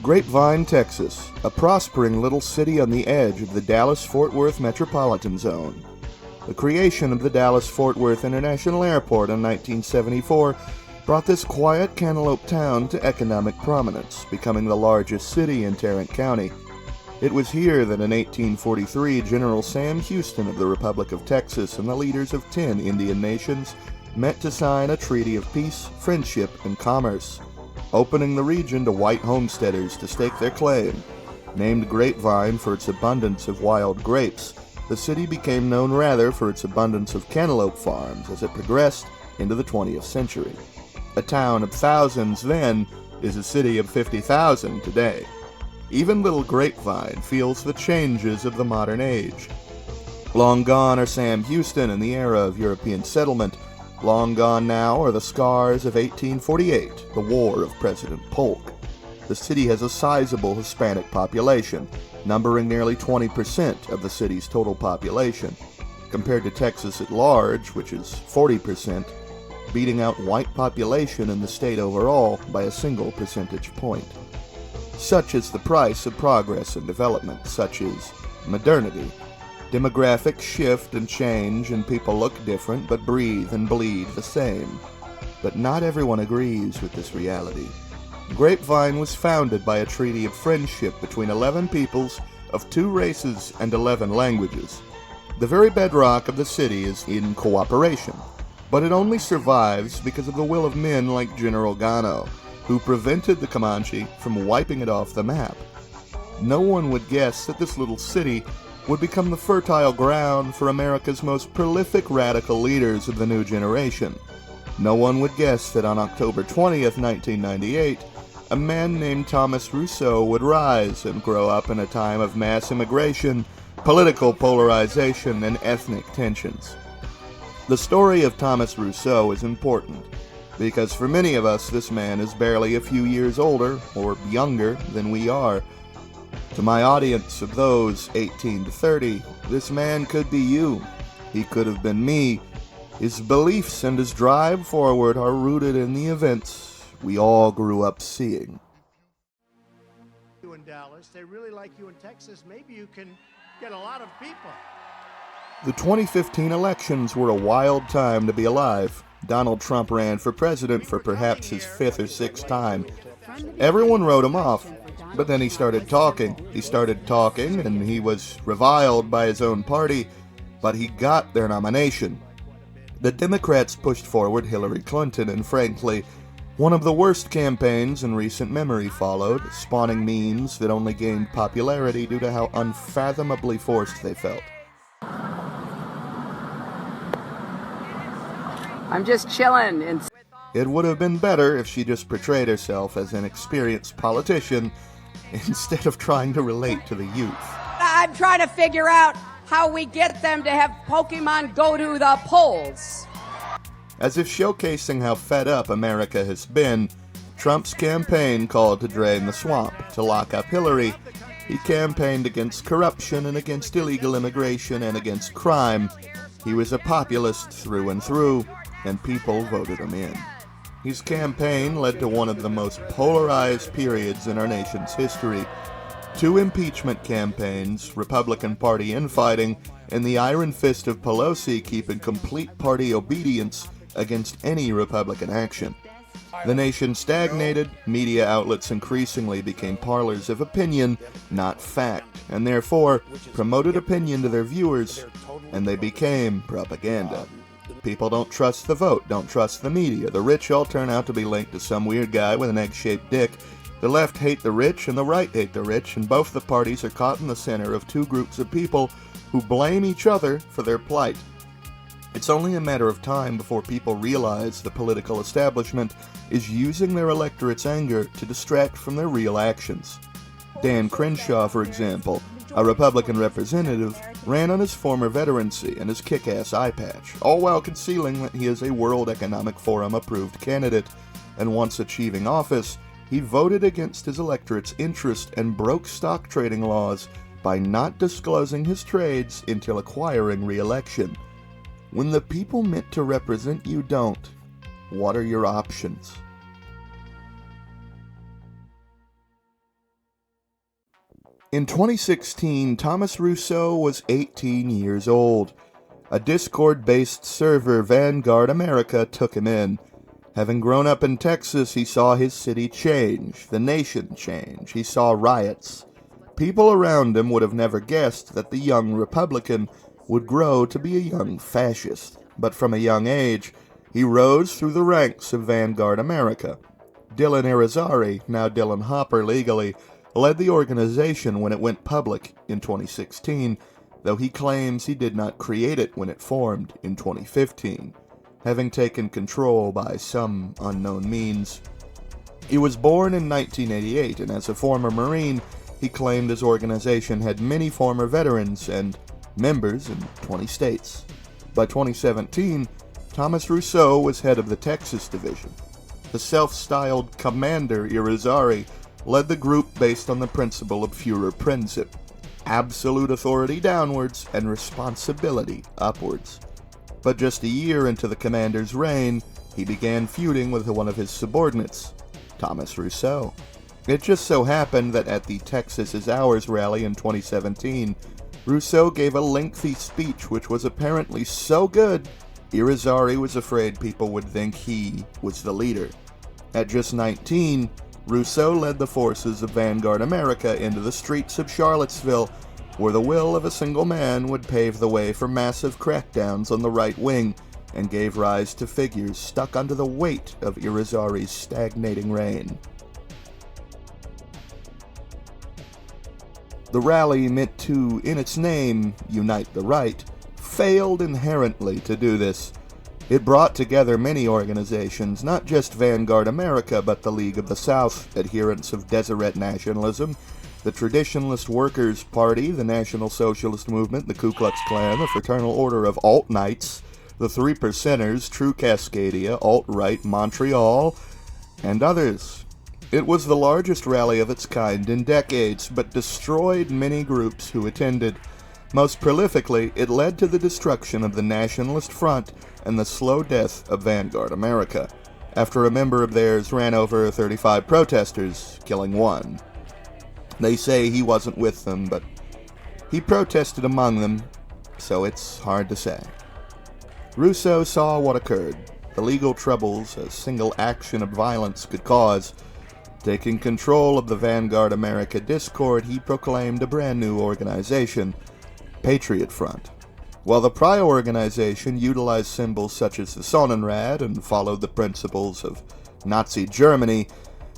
Grapevine, Texas, a prospering little city on the edge of the Dallas-Fort Worth metropolitan zone. The creation of the Dallas-Fort Worth International Airport in 1974 brought this quiet cantaloupe town to economic prominence, becoming the largest city in Tarrant County. It was here that in 1843 General Sam Houston of the Republic of Texas and the leaders of 10 Indian nations met to sign a treaty of peace, friendship, and commerce, opening the region to white homesteaders to stake their claim. Named Grapevine for its abundance of wild grapes, the city became known rather for its abundance of cantaloupe farms as it progressed into the 20th century. A town of thousands then is a city of 50,000 today. Even little Grapevine feels the changes of the modern age. Long gone are Sam Houston and the era of European settlement. Long gone now are the scars of 1848, the War of President Polk. The city has a sizable Hispanic population, numbering nearly 20% of the city's total population, compared to Texas at large, which is 40%, beating out white population in the state overall by a single percentage point. Such is the price of progress and development, such is modernity. Demographics shift and change, and people look different but breathe and bleed the same. But not everyone agrees with this reality. Grapevine was founded by a treaty of friendship between 11 peoples of 2 races and 11 languages. The very bedrock of the city is in cooperation, but it only survives because of the will of men like General Gano, who prevented the Comanche from wiping it off the map. No one would guess that this little city would become the fertile ground for America's most prolific radical leaders of the new generation. No one would guess that on October 20th, 1998, a man named Thomas Rousseau would rise and grow up in a time of mass immigration, political polarization, and ethnic tensions. The story of Thomas Rousseau is important, because for many of us this man is barely a few years older or younger than we are. To my audience of those 18 to 30, this man could be you. He could have been me. His beliefs and his drive forward are rooted in the events we all grew up seeing. You in Dallas, they really like you in Texas. Maybe you can get a lot of people. The 2015 elections were a wild time to be alive. Donald Trump ran for president for perhaps his 5th or 6th time. Everyone wrote him off, but then he started talking. And he was reviled by his own party, but he got their nomination. The Democrats pushed forward Hillary Clinton, and frankly, one of the worst campaigns in recent memory followed, spawning memes that only gained popularity due to how unfathomably forced they felt. I'm just chilling. It would have been better if she just portrayed herself as an experienced politician instead of trying to relate to the youth. I'm trying to figure out how we get them to have Pokemon go to the polls. As if showcasing how fed up America has been, Trump's campaign called to drain the swamp, to lock up Hillary. He campaigned against corruption and against illegal immigration and against crime. He was a populist through and through, and people voted him in. His campaign led to one of the most polarized periods in our nation's history. 2 impeachment campaigns, Republican Party infighting, and the iron fist of Pelosi keeping complete party obedience against any Republican action. The nation stagnated, media outlets increasingly became parlors of opinion, not fact, and therefore promoted opinion to their viewers, and they became propaganda. People don't trust the vote, don't trust the media. The rich all turn out to be linked to some weird guy with an egg-shaped dick. The left hate the rich and the right hate the rich, and both the parties are caught in the center of 2 groups of people who blame each other for their plight. It's only a matter of time before people realize the political establishment is using their electorate's anger to distract from their real actions. Dan Crenshaw, for example, a Republican representative, ran on his former veterancy and his kick-ass eye patch, all while concealing that he is a World Economic Forum-approved candidate, and once achieving office, he voted against his electorate's interest and broke stock trading laws by not disclosing his trades until acquiring re-election. When the people meant to represent you don't, what are your options? In 2016, Thomas Rousseau was 18 years old. A Discord-based server, Vanguard America, took him in. Having grown up in Texas, he saw his city change, the nation change. He saw riots. People around him would have never guessed that the young Republican would grow to be a young fascist. But from a young age, he rose through the ranks of Vanguard America. Dylan Irizarry, now Dylan Hopper legally, led the organization when it went public in 2016, though he claims he did not create it when it formed in 2015, having taken control by some unknown means. He was born in 1988, and as a former Marine, he claimed his organization had many former veterans and members in 20 states. By 2017, Thomas Rousseau was head of the Texas division. The self-styled Commander Irizarry led the group based on the principle of Führerprinzip, absolute authority downwards and responsibility upwards. But just a year into the commander's reign, he began feuding with one of his subordinates, Thomas Rousseau. It just so happened that at the Texas is Ours rally in 2017, Rousseau gave a lengthy speech which was apparently so good, Irizarry was afraid people would think he was the leader. At just 19, Rousseau led the forces of Vanguard America into the streets of Charlottesville, where the will of a single man would pave the way for massive crackdowns on the right wing, and gave rise to figures stuck under the weight of Irizarry's stagnating reign. The rally meant to, in its name, unite the right, failed inherently to do this. It brought together many organizations, not just Vanguard America, but the League of the South, adherents of Deseret nationalism, the Traditionalist Workers' Party, the National Socialist Movement, the Ku Klux Klan, the Fraternal Order of Alt-Knights, the Three Percenters, True Cascadia, Alt-Right Montreal, and others. It was the largest rally of its kind in decades, but destroyed many groups who attended. Most prolifically, it led to the destruction of the Nationalist Front and the slow death of Vanguard America, after a member of theirs ran over 35 protesters, killing one. They say he wasn't with them, but he protested among them, so it's hard to say. Rousseau saw what occurred, the legal troubles a single action of violence could cause. Taking control of the Vanguard America Discord, he proclaimed a brand new organization, Patriot Front. While the prior organization utilized symbols such as the Sonnenrad and followed the principles of Nazi Germany,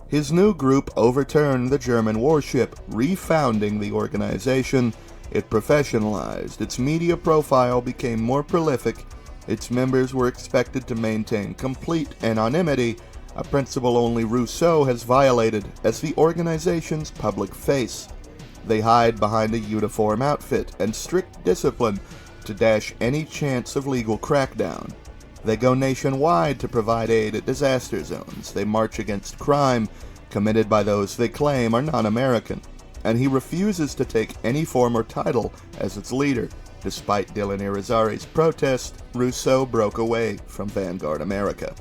his new group overturned the German warship, refounding the organization. It professionalized, its media profile became more prolific, its members were expected to maintain complete anonymity, a principle only Rousseau has violated as the organization's public face. They hide behind a uniform outfit and strict discipline to dash any chance of legal crackdown. They go nationwide to provide aid at disaster zones. They march against crime committed by those they claim are non-American. And he refuses to take any form or title as its leader. Despite Dylan Irizarry's protest, Rousseau broke away from Vanguard America.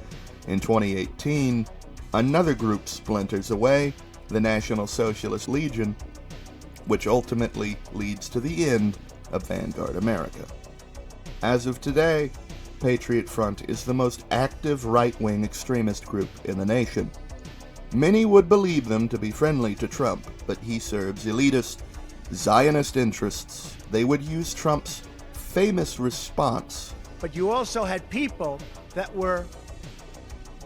In 2018, another group splinters away, the National Socialist Legion, which ultimately leads to the end of Vanguard America. As of today, Patriot Front is the most active right-wing extremist group in the nation. Many would believe them to be friendly to Trump, but he serves elitist, Zionist interests. They would use Trump's famous response. But you also had people that were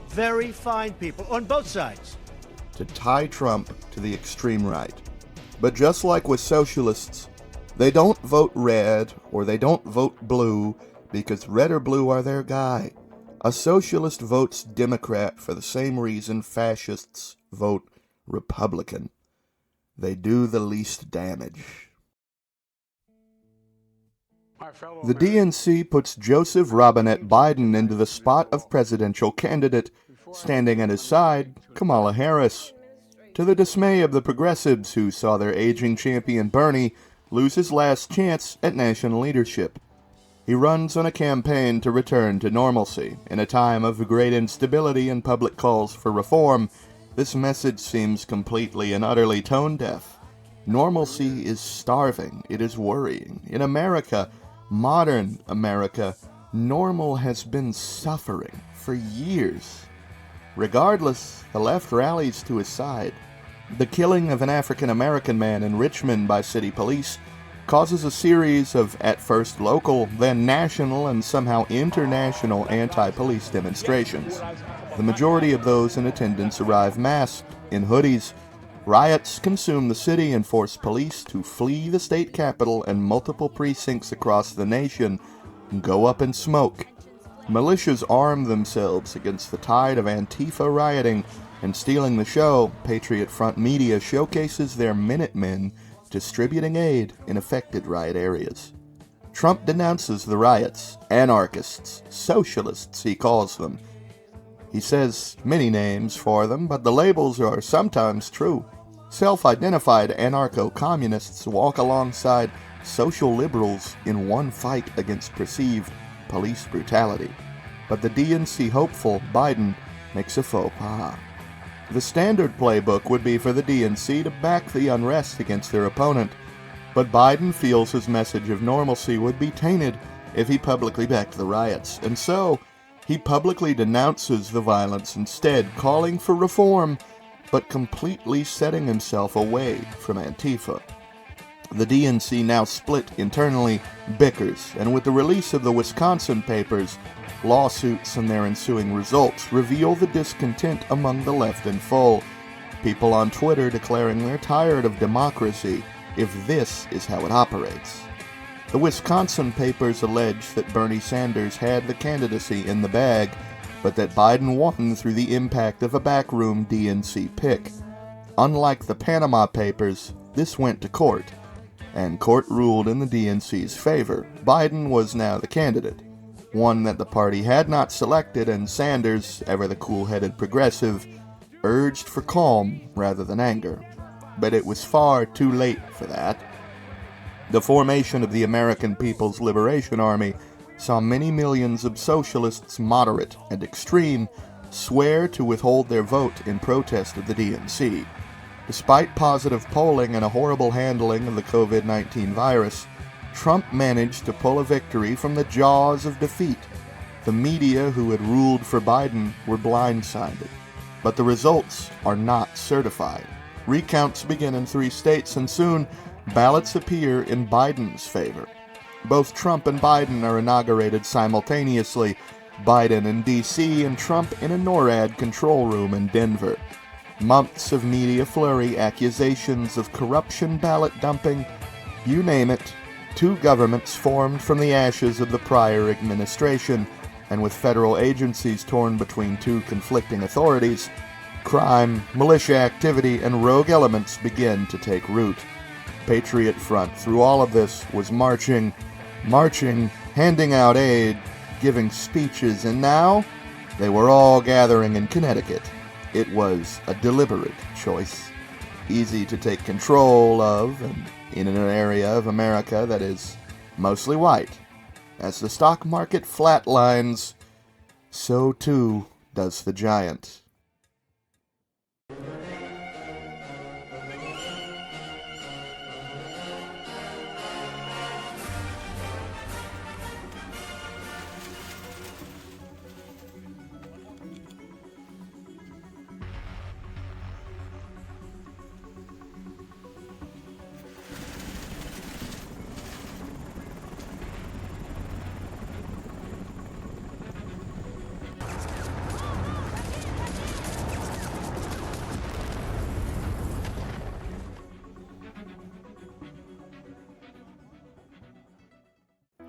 very fine people on both sides To tie Trump to the extreme right. But just like with socialists, they don't vote red or they don't vote blue because red or blue are their guy. A socialist votes Democrat for the same reason fascists vote Republican. They do the least damage. The DNC puts Joseph Robinette Biden into the spot of presidential candidate, standing at his side, Kamala Harris. To the dismay of the progressives who saw their aging champion Bernie lose his last chance at national leadership. He runs on a campaign to return to normalcy. In a time of great instability and public calls for reform, this message seems completely and utterly tone-deaf. Normalcy is starving. It is worrying. In America, modern America, normal has been suffering for years. Regardless, the left rallies to his side. The killing of an African-American man in Richmond by city police causes a series of at first local, then national, and somehow international anti-police demonstrations. The majority of those in attendance arrive masked, in hoodies. Riots consume the city and force police to flee the state capitol and multiple precincts across the nation and go up in smoke. Militias arm themselves against the tide of Antifa rioting, and stealing the show, Patriot Front media showcases their Minutemen distributing aid in affected riot areas. Trump denounces the riots, anarchists, socialists he calls them. He says many names for them, but the labels are sometimes true. Self-identified anarcho-communists walk alongside social liberals in one fight against perceived police brutality. But the DNC hopeful Biden makes a faux pas. The standard playbook would be for the DNC to back the unrest against their opponent, but Biden feels his message of normalcy would be tainted if he publicly backed the riots, and so he publicly denounces the violence instead, calling for reform, but completely setting himself away from Antifa. The DNC, now split internally, bickers, and with the release of the Wisconsin papers, lawsuits and their ensuing results reveal the discontent among the left in full. People on Twitter declaring they're tired of democracy if this is how it operates. The Wisconsin papers allege that Bernie Sanders had the candidacy in the bag, but that Biden won through the impact of a backroom DNC pick. Unlike the Panama Papers, this went to court, and court ruled in the DNC's favor. Biden was now the candidate, one that the party had not selected, and Sanders, ever the cool-headed progressive, urged for calm rather than anger. But it was far too late for that. The formation of the American People's Liberation Army saw many millions of socialists, moderate and extreme, swear to withhold their vote in protest of the DNC. Despite positive polling and a horrible handling of the COVID-19 virus, Trump managed to pull a victory from the jaws of defeat. The media who had ruled for Biden were blindsided. But the results are not certified. Recounts begin in 3 states, and soon ballots appear in Biden's favor. Both Trump and Biden are inaugurated simultaneously, Biden in D.C. and Trump in a NORAD control room in Denver. Months of media flurry, accusations of corruption, ballot dumping, you name it. 2 governments formed from the ashes of the prior administration, and with federal agencies torn between 2 conflicting authorities, crime, militia activity, and rogue elements begin to take root. Patriot Front, through all of this, was marching, handing out aid, giving speeches, and now they were all gathering in Connecticut. It was a deliberate choice, easy to take control of, and in an area of America that is mostly white. As the stock market flatlines, so too does the giant.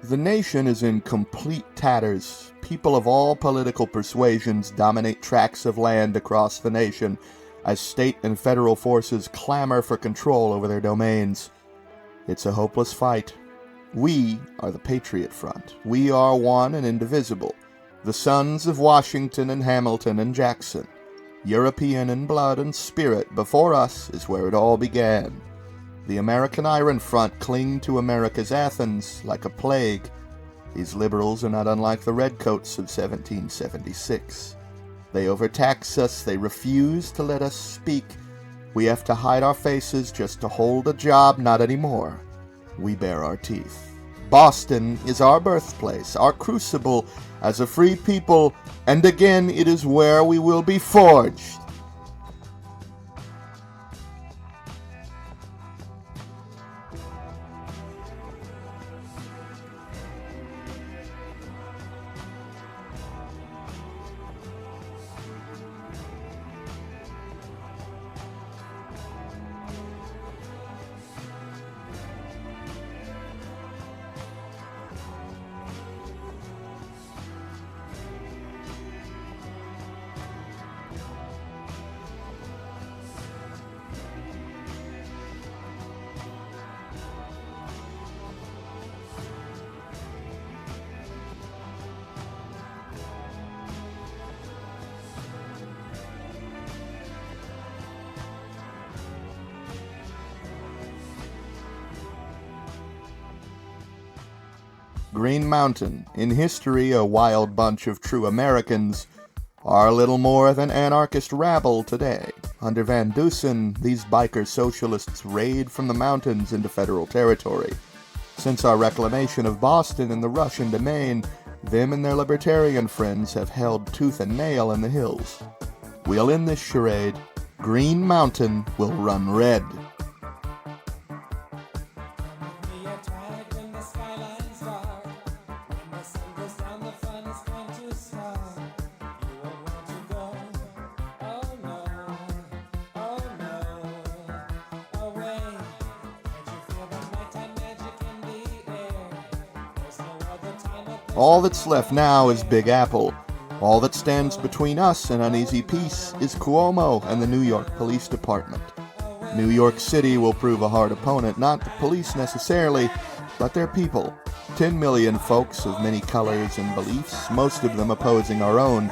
The nation is in complete tatters. People of all political persuasions dominate tracts of land across the nation as state and federal forces clamor for control over their domains. It's a hopeless fight. We are the Patriot Front. We are one and indivisible, the sons of Washington and Hamilton and Jackson. European in blood and spirit, before us is where it all began. The American Iron Front cling to America's Athens like a plague. These liberals are not unlike the Redcoats of 1776. They overtax us, they refuse to let us speak, We have to hide our faces just to hold a job, not anymore. We bare our teeth. Boston is our birthplace, our crucible as a free people, and again it is where we will be forged. Green Mountain, in history a wild bunch of true Americans, are little more than anarchist rabble today. Under Van Dusen, these biker socialists raid from the mountains into federal territory. Since our reclamation of Boston and the Russian domain, them and their libertarian friends have held tooth and nail in the hills. We'll end this charade. Green Mountain will run red. All that's left now is Big Apple. All that stands between us and uneasy peace is Cuomo and the New York Police Department. New York City will prove a hard opponent, not the police necessarily, but their people. 10 million folks of many colors and beliefs, most of them opposing our own.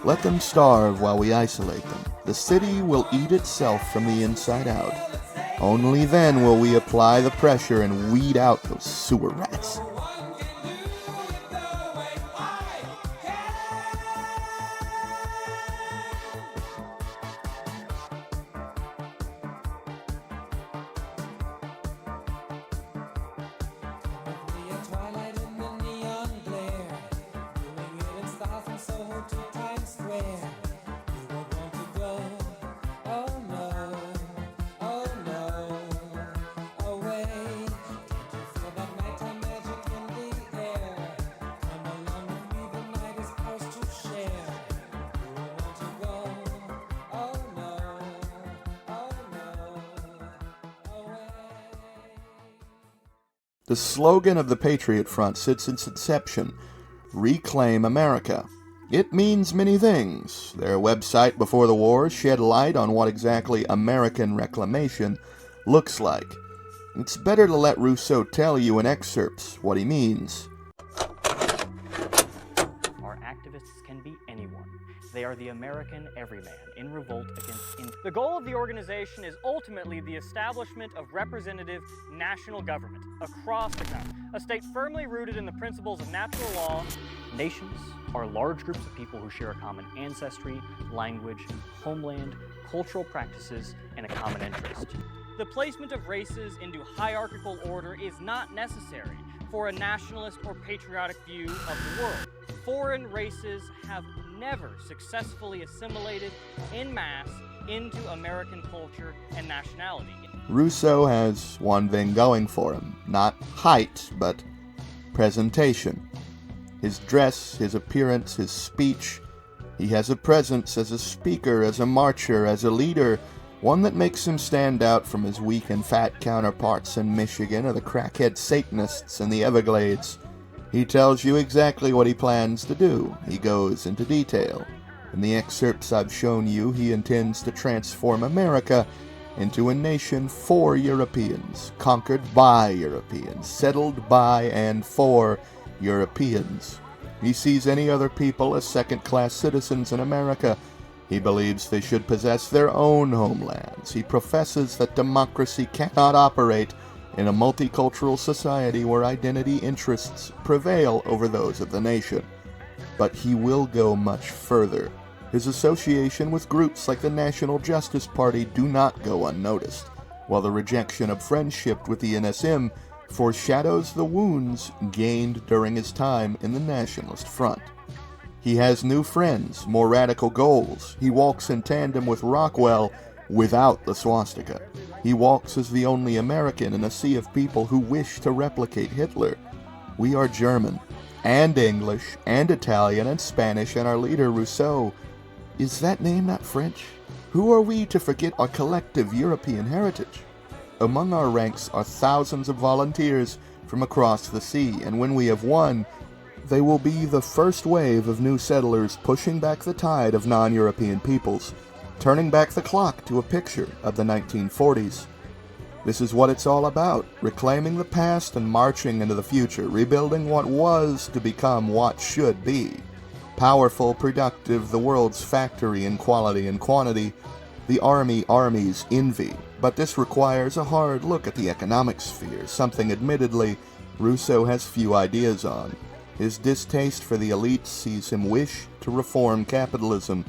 Let them starve while we isolate them. The city will eat itself from the inside out. Only then will we apply the pressure and weed out those sewer rats. The slogan of the Patriot Front since its inception, Reclaim America. It means many things. Their website before the war shed light on what exactly American reclamation looks like. It's better to let Rousseau tell you in excerpts what he means. Our activists can be anyone. They are the American everyman in revolt against The goal of the organization is ultimately the establishment of representative national government across the country, a state firmly rooted in the principles of natural law. Nations are large groups of people who share a common ancestry, language, homeland, cultural practices, and a common interest. The placement of races into hierarchical order is not necessary for a nationalist or patriotic view of the world. Foreign races have never successfully assimilated en masse into American culture and nationality. Rousseau has one thing going for him. Not height, but presentation. His dress, his appearance, his speech. He has a presence as a speaker, as a marcher, as a leader, one that makes him stand out from his weak and fat counterparts in Michigan or the crackhead Satanists in the Everglades. He tells you exactly what he plans to do. He goes into detail. In the excerpts I've shown you, he intends to transform America into a nation for Europeans, conquered by Europeans, settled by and for Europeans. He sees any other people as second-class citizens in America. He believes they should possess their own homelands. He professes that democracy cannot operate in a multicultural society where identity interests prevail over those of the nation. But he will go much further. his association with groups like the National Justice Party do not go unnoticed, while the rejection of friendship with the NSM foreshadows the wounds gained during his time in the Nationalist Front. He has new friends, more radical goals. He walks in tandem with Rockwell without the swastika. He walks as the only American in a sea of people who wish to replicate Hitler. We are German, and English, and Italian, and Spanish, and our leader, Rousseau. Is that name not French? Who are we to forget our collective European heritage? Among our ranks are thousands of volunteers from across the sea, and when we have won, they will be the first wave of new settlers pushing back the tide of non-European peoples, turning back the clock to a picture of the 1940s. This is what it's all about, reclaiming the past and marching into the future, rebuilding what was to become what should be. Powerful, productive, the world's factory in quality and quantity, the army's envy. But this requires a hard look at the economic sphere, something admittedly Rousseau has few ideas on. His distaste for the elites sees him wish to reform capitalism,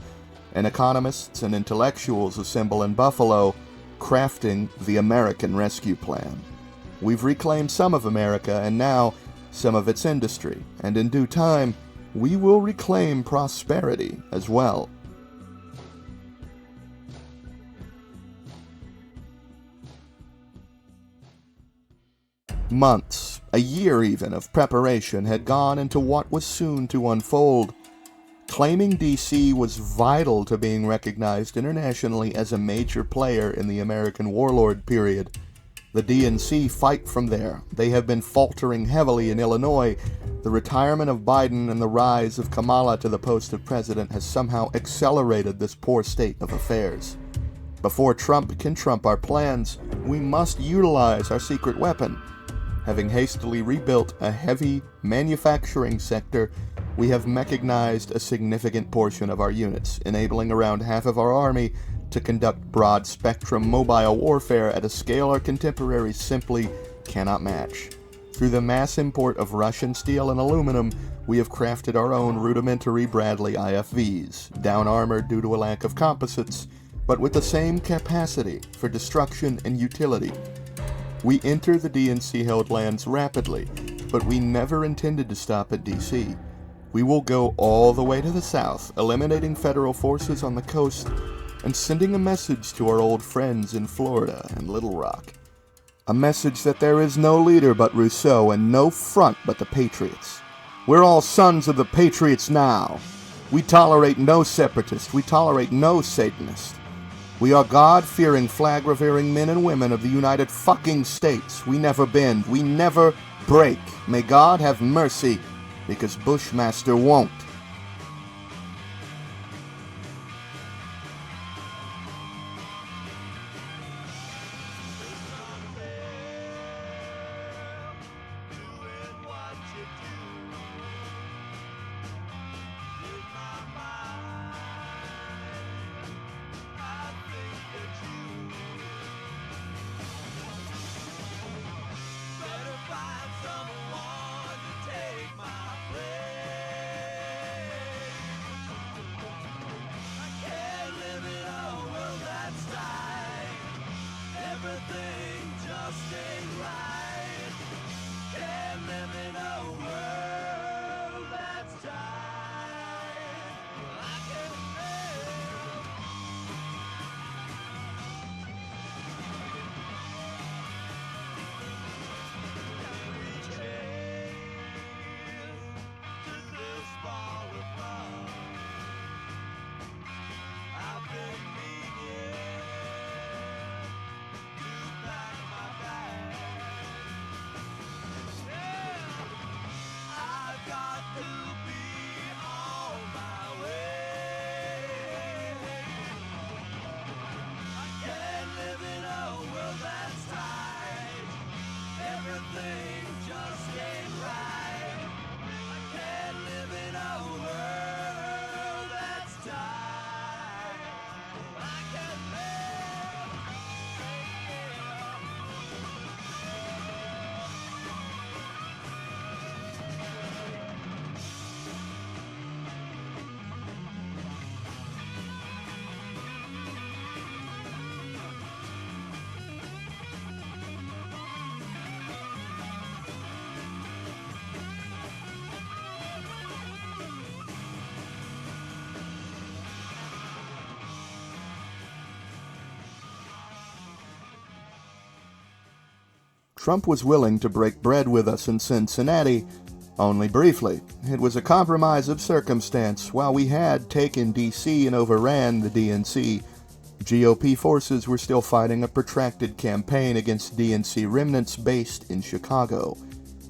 and economists and intellectuals assemble in Buffalo, crafting the American Rescue Plan. We've reclaimed some of America, and now some of its industry, and in due time, we will reclaim prosperity as well. Months, a year even, of preparation had gone into what was soon to unfold. Claiming DC was vital to being recognized internationally as a major player in the American warlord period. The DNC fight from there. They have been faltering heavily in Illinois. The retirement of Biden and the rise of Kamala to the post of president has somehow accelerated this poor state of affairs. Before Trump can trump our plans, we must utilize our secret weapon. Having hastily rebuilt a heavy manufacturing sector, we have mechanized a significant portion of our units, enabling around half of our army to conduct broad-spectrum mobile warfare at a scale our contemporaries simply cannot match. Through the mass import of Russian steel and aluminum, we have crafted our own rudimentary Bradley IFVs, down-armored due to a lack of composites, but with the same capacity for destruction and utility. We enter the DNC-held lands rapidly, but we never intended to stop at DC. We will go all the way to the south, eliminating federal forces on the coast and sending a message to our old friends in Florida and Little Rock. A message that there is no leader but Rousseau and no front but the Patriots. We're all sons of the Patriots now. We tolerate no separatist. We tolerate no Satanist. We are God-fearing, flag-revering men and women of the United fucking States. We never bend. We never break. May God have mercy, because Bushmaster won't. Trump was willing to break bread with us in Cincinnati, only briefly. It was a compromise of circumstance. While we had taken D.C. and overran the DNC, GOP forces were still fighting a protracted campaign against DNC remnants based in Chicago.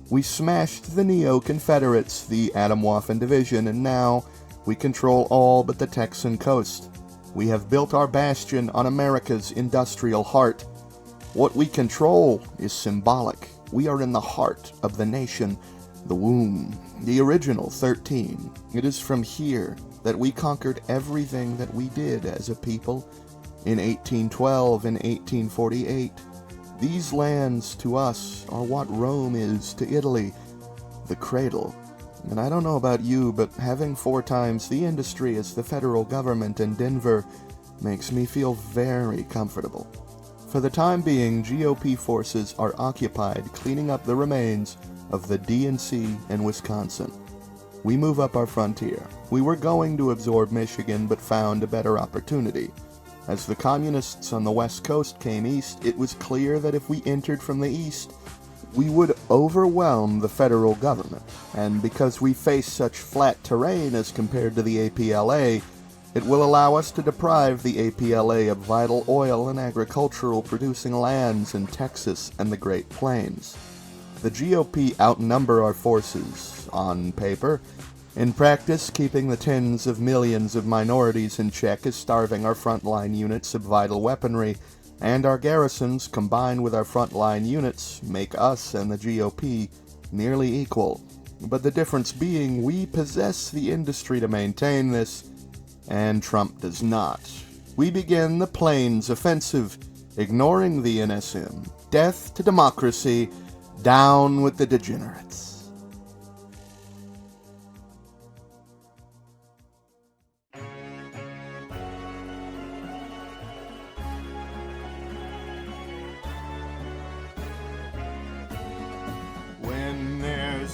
We smashed the Neo-Confederates, the Atomwaffen Division, and now we control all but the Texan coast. We have built our bastion on America's industrial heart. What we control is symbolic. We are in the heart of the nation, the womb, the original 13. It is from here that we conquered everything that we did as a people in 1812 and 1848. These lands to us are what Rome is to Italy, the cradle. And I don't know about you, but having 4 times the industry as the federal government in Denver makes me feel very comfortable. For the time being, GOP forces are occupied cleaning up the remains of the DNC in Wisconsin. We move up our frontier. We were going to absorb Michigan, but found a better opportunity. As the communists on the West Coast came east, it was clear that if we entered from the east, we would overwhelm the federal government. And because we face such flat terrain as compared to the APLA, it will allow us to deprive the APLA of vital oil and agricultural producing lands in Texas and the Great Plains. The GOP outnumber our forces, on paper. In practice, keeping the tens of millions of minorities in check is starving our frontline units of vital weaponry, and our garrisons, combined with our frontline units, make us and the GOP nearly equal. But the difference being, we possess the industry to maintain this, and Trump does not. We begin the Plains Offensive, ignoring the NSM. Death to democracy, down with the degenerates.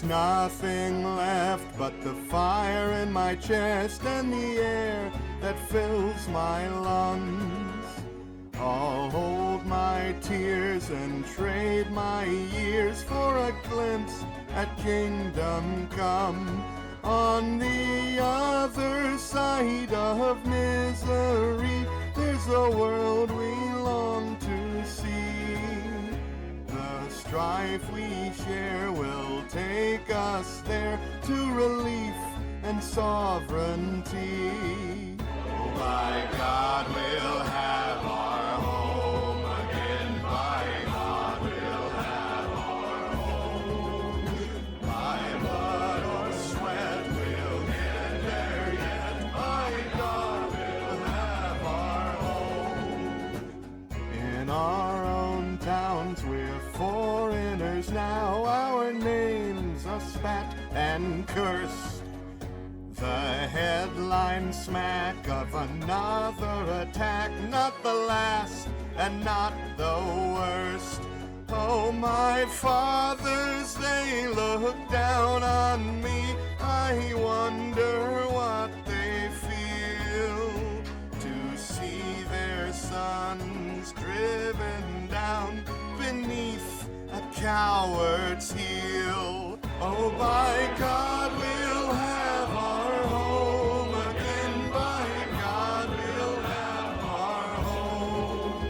Nothing left but the fire in my chest and the air that fills my lungs. I'll hold my tears and trade my years for a glimpse at kingdom come. On the other side of misery, there's a world we long to see. The strife we share will take us there to relief and sovereignty. Oh, by God, we'll have our home again. By God, we'll have our home. By blood or sweat, we'll get there yet. By God, we'll have our home. In our own towns, we're foreigners now. Our names are spat and cursed. The headline smack of another attack, not the last and not the worst. Oh, my fathers, they look down on me. I wonder what they feel to see their sons driven down beneath a coward's heel. Oh, by God, we'll have our home again. By God, we'll have our home.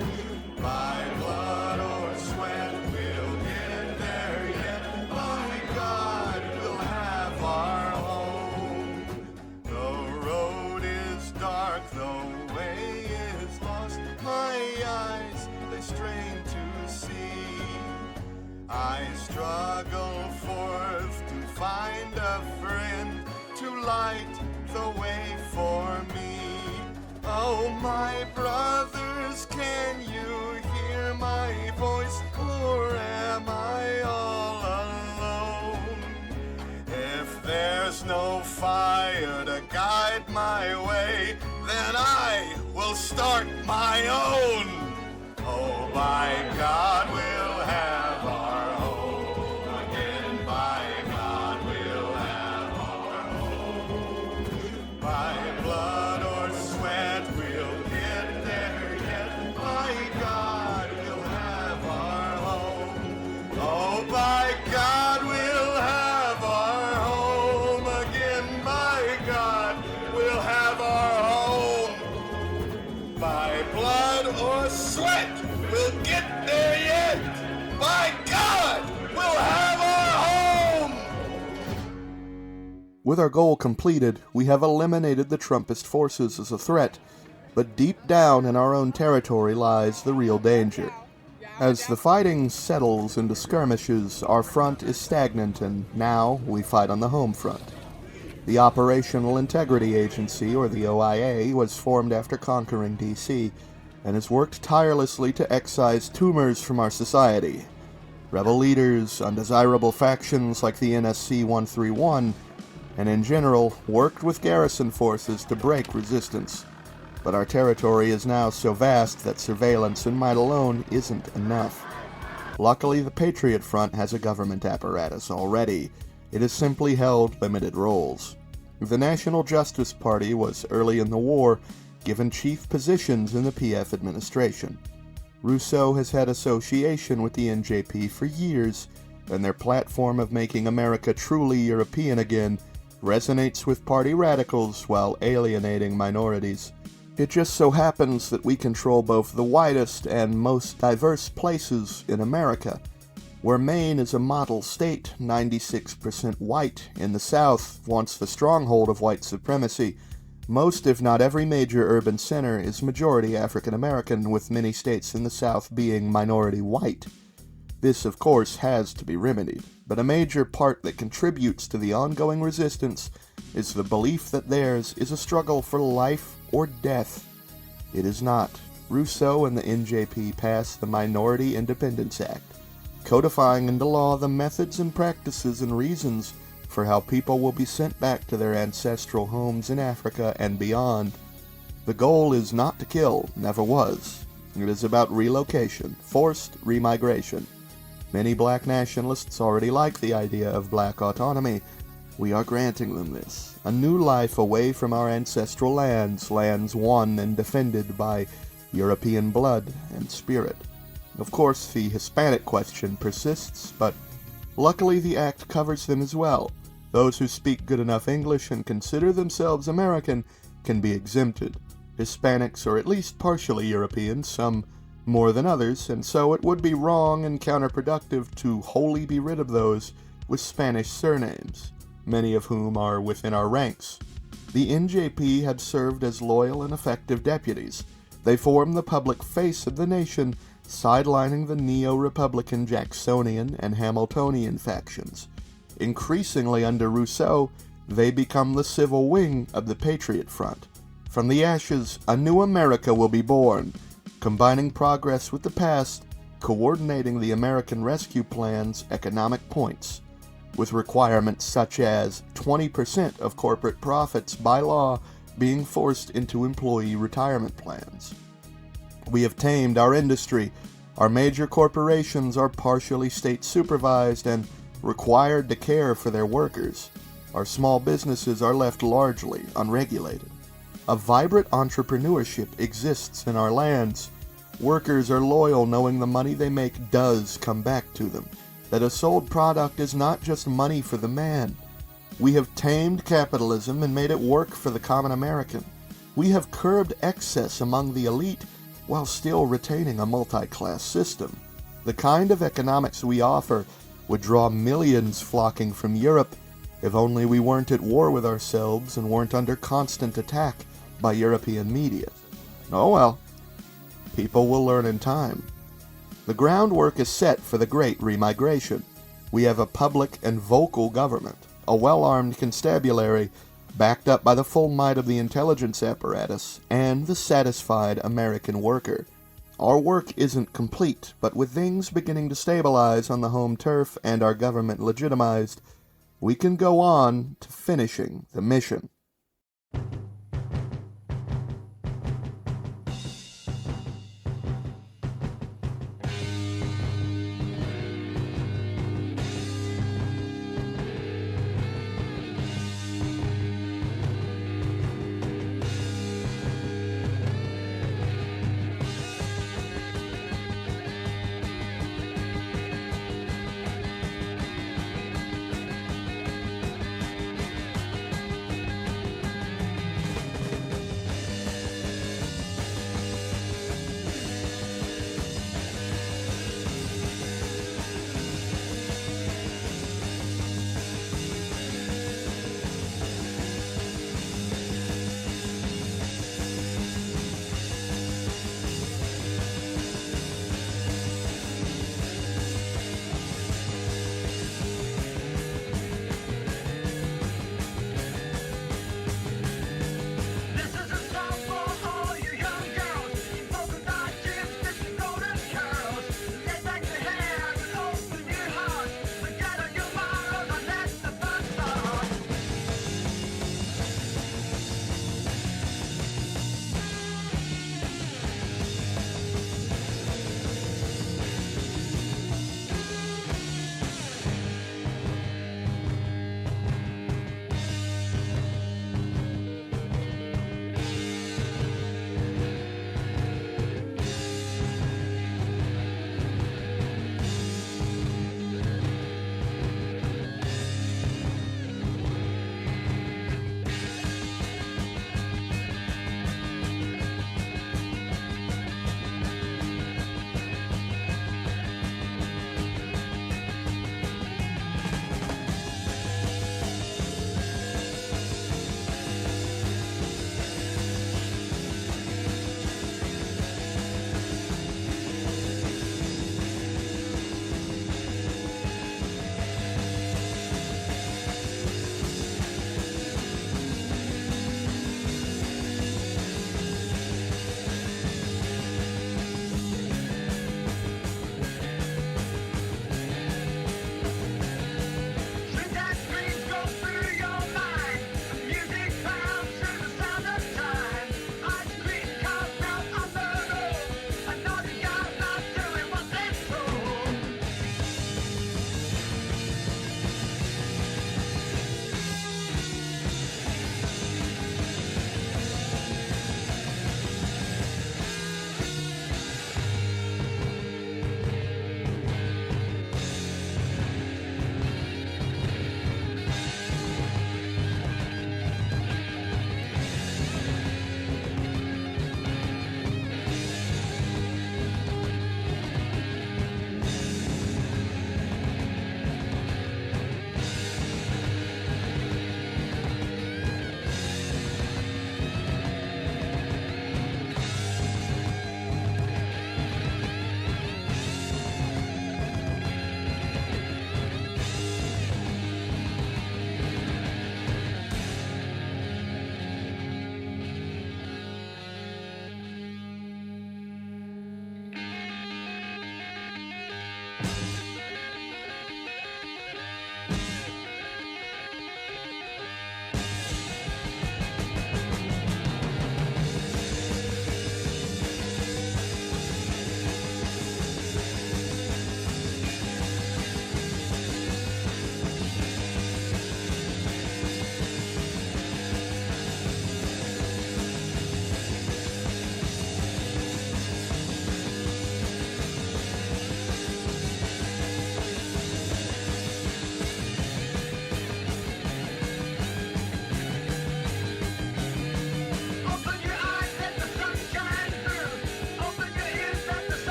By blood or sweat, we'll get there yet. By God, we'll have our home. The road is dark, the way is lost. My eyes, they strain to see. I struggle forth to find a friend to light the way for me. Oh, my brothers, can you hear my voice, or am I all alone? If there's no fire to guide my way, then I will start my own. Oh, by God, we'll have our home again. By God, we'll have our home. By blood or sweat, we'll get there yet. By God, we'll have our home. With our goal completed, we have eliminated the Trumpist forces as a threat, but deep down in our own territory lies the real danger. As the fighting settles into skirmishes, our front is stagnant, and now we fight on the home front. The Operational Integrity Agency, or the OIA, was formed after conquering D.C., and has worked tirelessly to excise tumors from our society. Rebel leaders, undesirable factions like the NSC 131, and in general, worked with garrison forces to break resistance. But our territory is now so vast that surveillance and might alone isn't enough. Luckily, the Patriot Front has a government apparatus already. It has simply held limited roles. The National Justice Party was, early in the war, given chief positions in the PF administration. Rousseau has had association with the NJP for years, and their platform of making America truly European again resonates with party radicals while alienating minorities. It just so happens that we control both the widest and most diverse places in America. Where Maine is a model state, 96% white, in the South, once the stronghold of white supremacy, most if not every major urban center is majority African American, with many states in the South being minority white. This, of course, has to be remedied, but a major part that contributes to the ongoing resistance is the belief that theirs is a struggle for life or death. It is not. Rousseau and the NJP passed the Minority Independence Act, codifying into law the methods and practices and reasons for how people will be sent back to their ancestral homes in Africa and beyond. The goal is not to kill, never was. It is about relocation, forced remigration. Many black nationalists already like the idea of black autonomy. We are granting them this. A new life away from our ancestral lands, lands won and defended by European blood and spirit. Of course, the Hispanic question persists, but luckily the act covers them as well. Those who speak good enough English and consider themselves American can be exempted. Hispanics are at least partially European, some more than others, and so it would be wrong and counterproductive to wholly be rid of those with Spanish surnames, many of whom are within our ranks. The NJP had served as loyal and effective deputies. They formed the public face of the nation, sidelining the neo-Republican Jacksonian and Hamiltonian factions. Increasingly under Rousseau, they become the civil wing of the Patriot Front. From the ashes, a new America will be born, combining progress with the past, coordinating the American Rescue Plan's economic points, with requirements such as 20% of corporate profits by law being forced into employee retirement plans. We have tamed our industry. Our major corporations are partially state-supervised and required to care for their workers. Our small businesses are left largely unregulated. A vibrant entrepreneurship exists in our lands. Workers are loyal knowing the money they make does come back to them, that a sold product is not just money for the man. We have tamed capitalism and made it work for the common American. We have curbed excess among the elite while still retaining a multi-class system. The kind of economics we offer would draw millions flocking from Europe if only we weren't at war with ourselves and weren't under constant attack by European media. Oh well, people will learn in time. The groundwork is set for the great remigration. We have a public and vocal government, a well-armed constabulary backed up by the full might of the intelligence apparatus and the satisfied American worker. Our work isn't complete, but with things beginning to stabilize on the home turf and our government legitimized, we can go on to finishing the mission.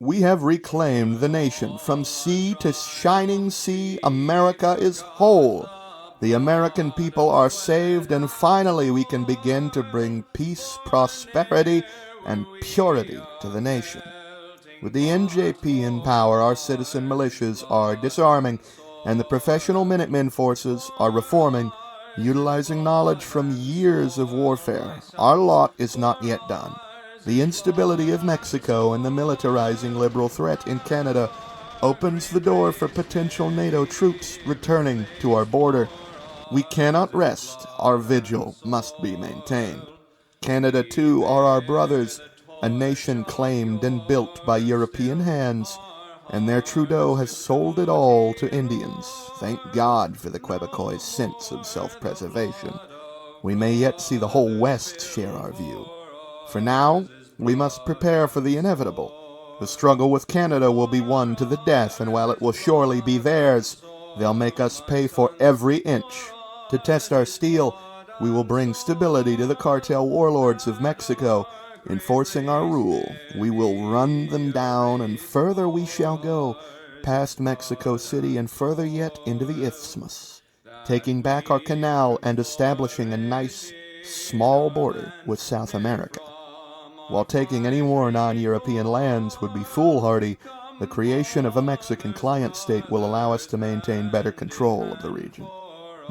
We have reclaimed the nation. From sea to shining sea, America is whole. The American people are saved, and finally we can begin to bring peace, prosperity, and purity to the nation. With the NJP in power, our citizen militias are disarming, and the professional Minutemen forces are reforming, utilizing knowledge from years of warfare. Our lot is not yet done. The instability of Mexico and the militarizing liberal threat in Canada opens the door for potential NATO troops returning to our border. We cannot rest. Our vigil must be maintained. Canada, too, are our brothers, a nation claimed and built by European hands, and their Trudeau has sold it all to Indians. Thank God for the Quebecois' sense of self-preservation. We may yet see the whole West share our view. For now, we must prepare for the inevitable. The struggle with Canada will be won to the death, and while it will surely be theirs, they'll make us pay for every inch. To test our steel, we will bring stability to the cartel warlords of Mexico. Enforcing our rule, we will run them down, and further we shall go, past Mexico City and further yet into the Isthmus, taking back our canal and establishing a nice, small border with South America. While taking any more non-European lands would be foolhardy, the creation of a Mexican client state will allow us to maintain better control of the region.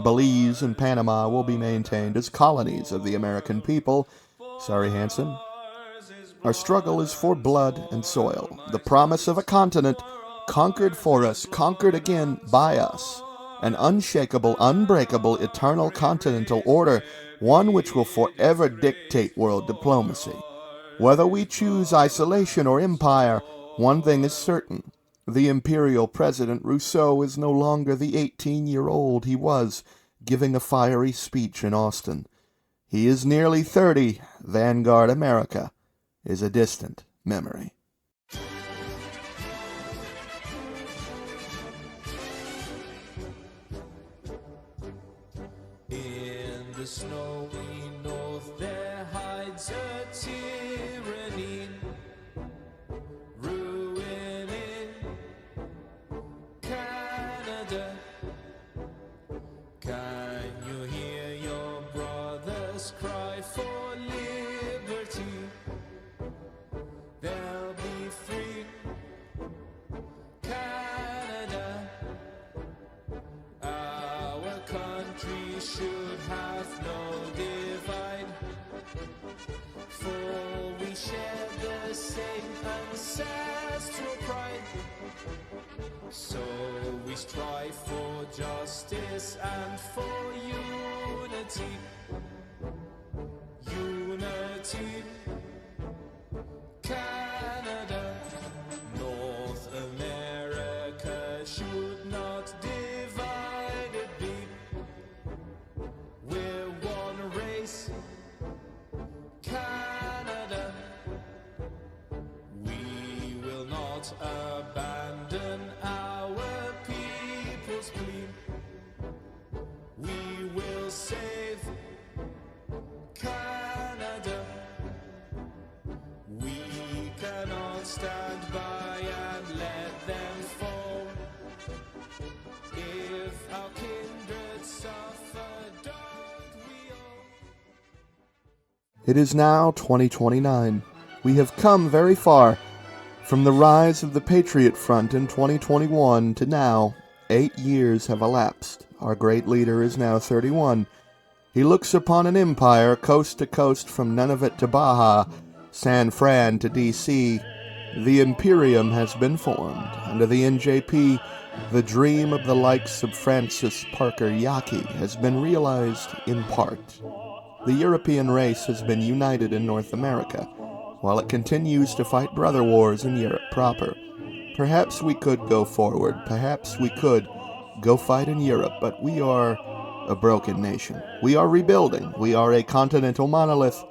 Belize and Panama will be maintained as colonies of the American people. Sorry, Hanson. Our struggle is for blood and soil, the promise of a continent conquered for us, conquered again by us, an unshakable, unbreakable, eternal continental order, one which will forever dictate world diplomacy. Whether we choose isolation or empire, one thing is certain. The imperial president Rousseau is no longer the 18-year-old he was, giving a fiery speech in Austin. He is nearly 30. Vanguard America is a distant memory. In the snowy north there hides a tyranny, ruining Canada. Can you hear your brothers cry for liberty? They'll be free, Canada. Our country should have no divide, for we share the same ancestral pride. So we strive for justice and for unity. Unity. Canada, North America should not divided be. We're one race, Canada. We will not abandon our people's plea. We will save Canada. We cannot stand by and let them fall. If our kindred suffer, don't we all? It is now 2029. We have come very far. From the rise of the Patriot Front in 2021 to now, 8 years have elapsed. Our great leader is now 31. He looks upon an empire coast to coast from Nunavut to Baja, San Fran to D.C. The imperium has been formed. Under the NJP, the dream of the likes of Francis Parker Jacques has been realized in part. The European race has been united in North America, while it continues to fight brother wars in Europe proper. Perhaps we could go forward, perhaps we could go fight in Europe, but we are a broken nation. We are rebuilding, we are a continental monolith,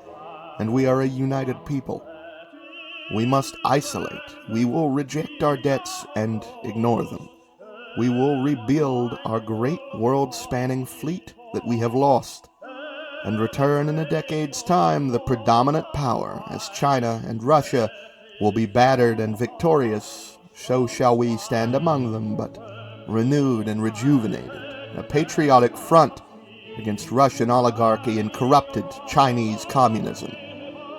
and we are a united people. We must isolate. We will reject our debts and ignore them. We will rebuild our great world-spanning fleet that we have lost, and return in a decade's time the predominant power as China and Russia will be battered and victorious, so shall we stand among them, but renewed and rejuvenated, a patriotic front against Russian oligarchy and corrupted Chinese communism.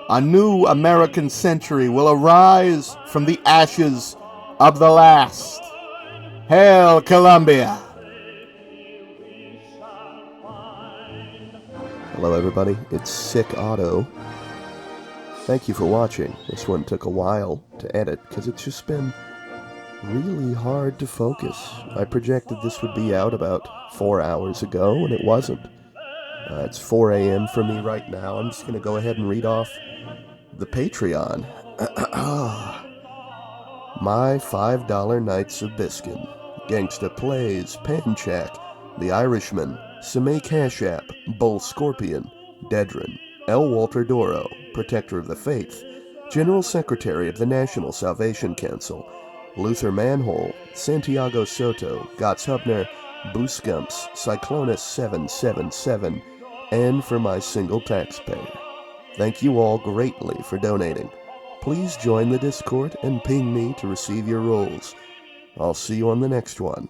A new American century will arise from the ashes of the last. Hail Columbia! Hello everybody, it's Sick Otto. Thank you for watching. This one took a while to edit because it's just been really hard to focus. I projected this would be out about 4 hours ago and it wasn't. It's 4 a.m. for me right now. I'm just going to go ahead and read off the Patreon. My $5 Knights of Biskin, Gangsta Plays, Panchak, The Irishman, Sime Cash App, Bull Scorpion, Dedrin, L. Walter Doro, Protector of the Faith, General Secretary of the National Salvation Council, Luther Manhole, Santiago Soto, Gotts Hubner, Booscumps, Cyclonus 777, and for my single taxpayer. Thank you all greatly for donating. Please join the Discord and ping me to receive your rolls. I'll see you on the next one.